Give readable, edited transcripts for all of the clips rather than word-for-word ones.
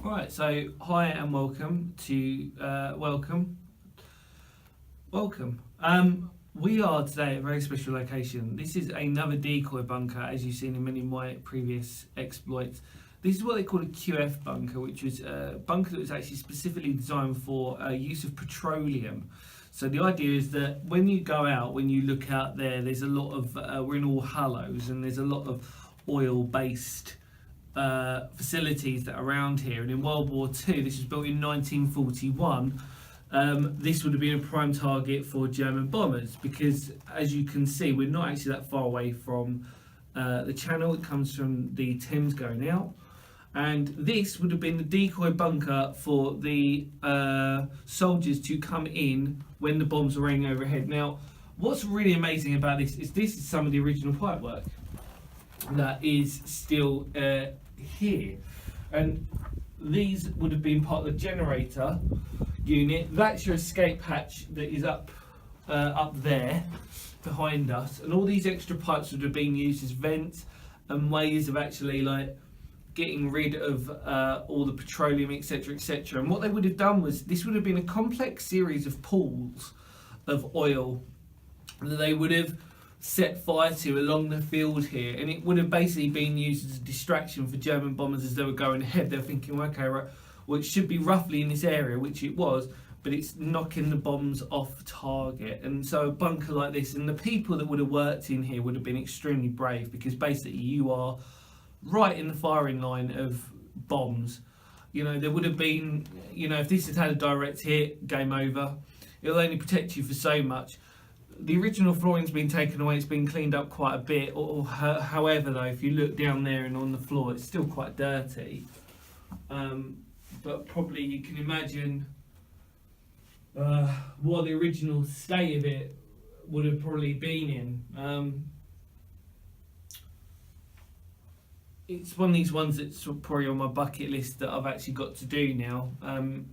Right, so hi and welcome to welcome. We are today at a very special location. This is another decoy bunker, as you've seen in many of my previous exploits. This is what they call a QF bunker, which was a bunker that was actually specifically designed for use of petroleum. So the idea is that when you go out, when you look out there, there's a lot of we're in Allhallows, and there's a lot of oil-based facilities that are around here. And in World War II, this was built in 1941. This would have been a prime target for German bombers because, as you can see, we're not actually that far away from the channel. It comes from the Thames going out, and this would have been the decoy bunker for the soldiers to come in when the bombs were raining overhead. Now, what's really amazing about this is some of the original pipework that is still here, and these would have been part of the generator unit. That's your escape hatch that is up there behind us, and all these extra pipes would have been used as vents and ways of actually like getting rid of all the petroleum, etc., etc. And what they would have done was this would have been a complex series of pools of oil that they would have set fire to along the field here, and it would have basically been used as a distraction for German bombers as they were going ahead. They're thinking, okay, right, well, it should be roughly in this area, which it was, but it's knocking the bombs off target. And so a bunker like this, and the people that would have worked in here would have been extremely brave, because basically you are right in the firing line of bombs. You know, there would have been, you know, if this had a direct hit, game over. It'll only protect you for so much. The original flooring's been taken away, it's been cleaned up quite a bit, however though, if you look down there and on the floor, it's still quite dirty. But probably you can imagine what the original state of it would have probably been in. It's one of these ones that's probably on my bucket list that I've actually got to do now.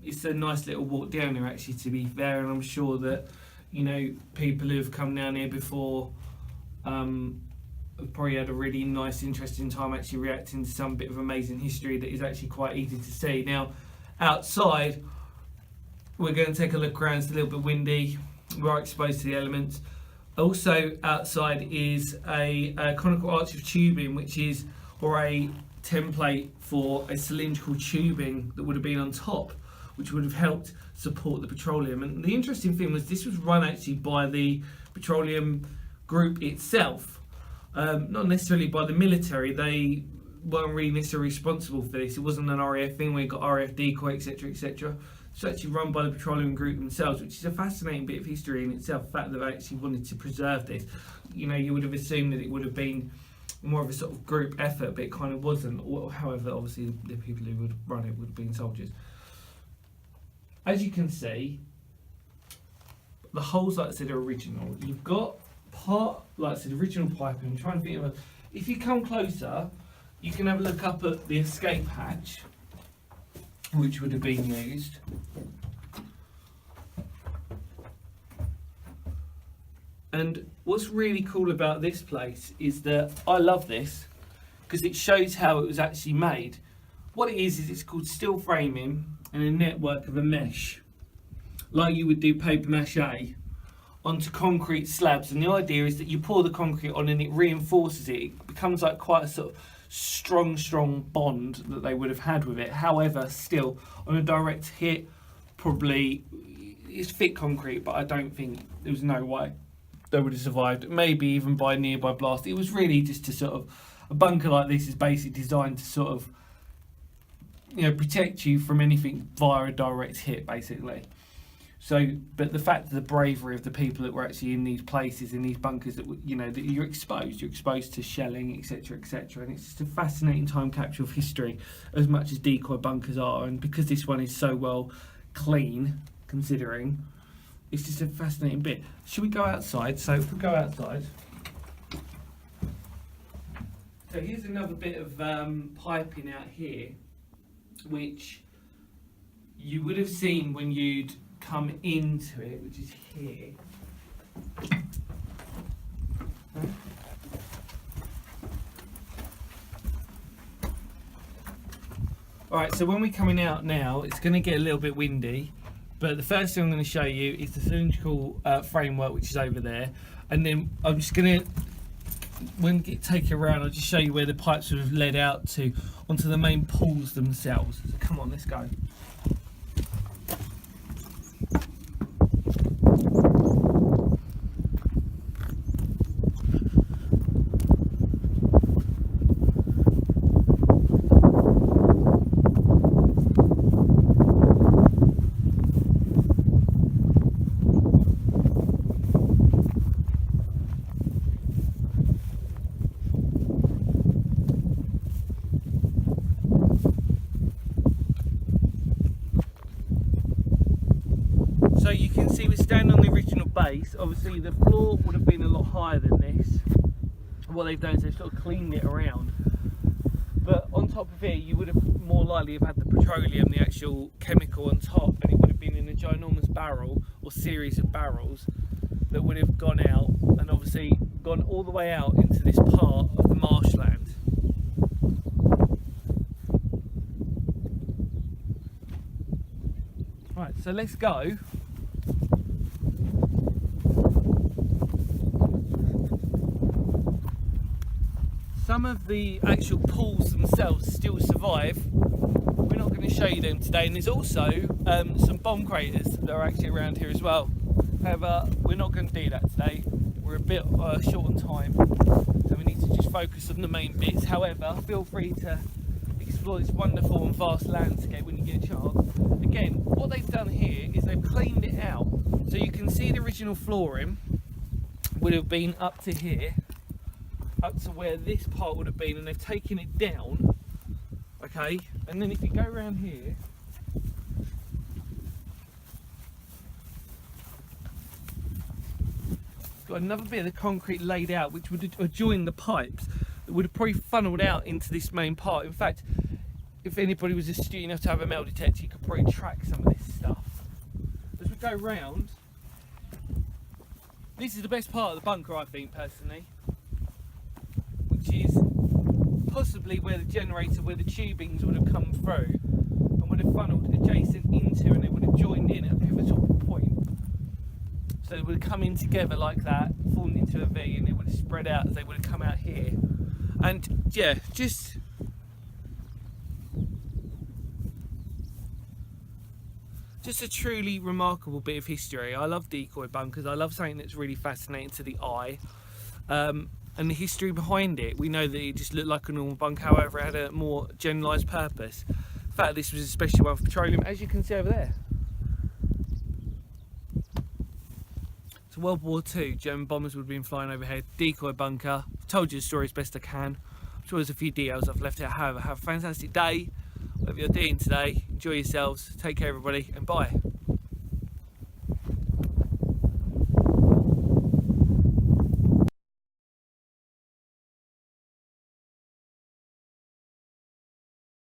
It's a nice little walk down here, actually, to be fair, and I'm sure that, you know, people who have come down here before have probably had a really nice, interesting time actually reacting to some bit of amazing history that is actually quite easy to see. Now, outside, we're going to take a look around. It's a little bit windy. We are exposed to the elements. Also, outside is a conical arch of tubing, which is, or a template for a cylindrical tubing that would have been on top, which would have helped support the petroleum. And the interesting thing was this was run actually by the petroleum group itself, not necessarily by the military. They weren't really necessarily responsible for this. It wasn't an RAF thing where you got RAF Decoy, etc., etc. It's actually run by the petroleum group themselves, which is a fascinating bit of history in itself. The fact that they actually wanted to preserve this, you know, you would have assumed that it would have been more of a sort of group effort, but it kind of wasn't. However, obviously the people who would run it would have been soldiers. As you can see, the holes, like I said, are original. You've got part, like I said, original piping. I'm trying to think of if you come closer, you can have a look up at the escape hatch, which would have been used. And what's really cool about this place is that I love this because it shows how it was actually made. What it is it's called steel framing and a network of a mesh, like you would do paper mache, onto concrete slabs. And the idea is that you pour the concrete on and it reinforces it. It becomes like quite a sort of strong bond that they would have had with it. However, still, on a direct hit, probably it's thick concrete, but I don't think there was no way they would have survived, maybe even by nearby blast. It was really just to sort of, a bunker like this is basically designed to sort of, you know, protect you from anything via a direct hit, basically. So, but the fact of the bravery of the people that were actually in these places, in these bunkers, that, you know, that you're exposed to shelling, etc., etc. And it's just a fascinating time capsule of history, as much as decoy bunkers are. And because this one is so well clean, considering, it's just a fascinating bit. Should we go outside? So if we go outside, so here's another bit of piping out here, which you would have seen when you'd come into it, which is here. Alright, so when we're coming out now, it's going to get a little bit windy, but the first thing I'm going to show you is the cylindrical framework, which is over there, and then I'm just going to, when we take it around, I'll just show you where the pipes would have led out to onto the main pools themselves. So come on, let's go. So you can see we're standing on the original base. Obviously the floor would have been a lot higher than this. What they've done is they've sort of cleaned it around. But on top of it, you would have more likely have had the petroleum, the actual chemical on top, and it would have been in a ginormous barrel or series of barrels that would have gone out and obviously gone all the way out into this part of the marshland. Right, so let's go. Some of the actual pools themselves still survive. We're not going to show you them today, and there's also some bomb craters that are actually around here as well. However, we're not going to do that today. We're a bit short on time, so we need to just focus on the main bits. However, feel free to explore this wonderful and vast landscape when you get a chance. Again, what they've done here is they've cleaned it out, so you can see the original flooring would have been up to here, up to where this part would have been, and they've taken it down, okay, and then if you go around here, got another bit of the concrete laid out which would have joined the pipes that would have probably funneled out into this main part. In fact, if anybody was astute enough to have a metal detector, you could probably track some of this stuff. As we go round, this is the best part of the bunker, I think, personally, which is possibly where the generator, where the tubings would have come through and would have funneled adjacent into, and they would have joined in at a pivotal point. So they would have come in together like that, formed into a V, and it would have spread out as they would have come out here. And yeah, just a truly remarkable bit of history. I love decoy bunkers. I love something that's really fascinating to the eye. And the history behind it. We know that it just looked like a normal bunker, however it had a more generalised purpose. In fact, this was a special one for petroleum, as you can see over there. So World War II, German bombers would have been flying overhead. Decoy bunker. I've told you the story as best I can. I'm sure there's a few details I've left out. However, have a fantastic day. Whatever you're doing today, enjoy yourselves. Take care, everybody, and bye.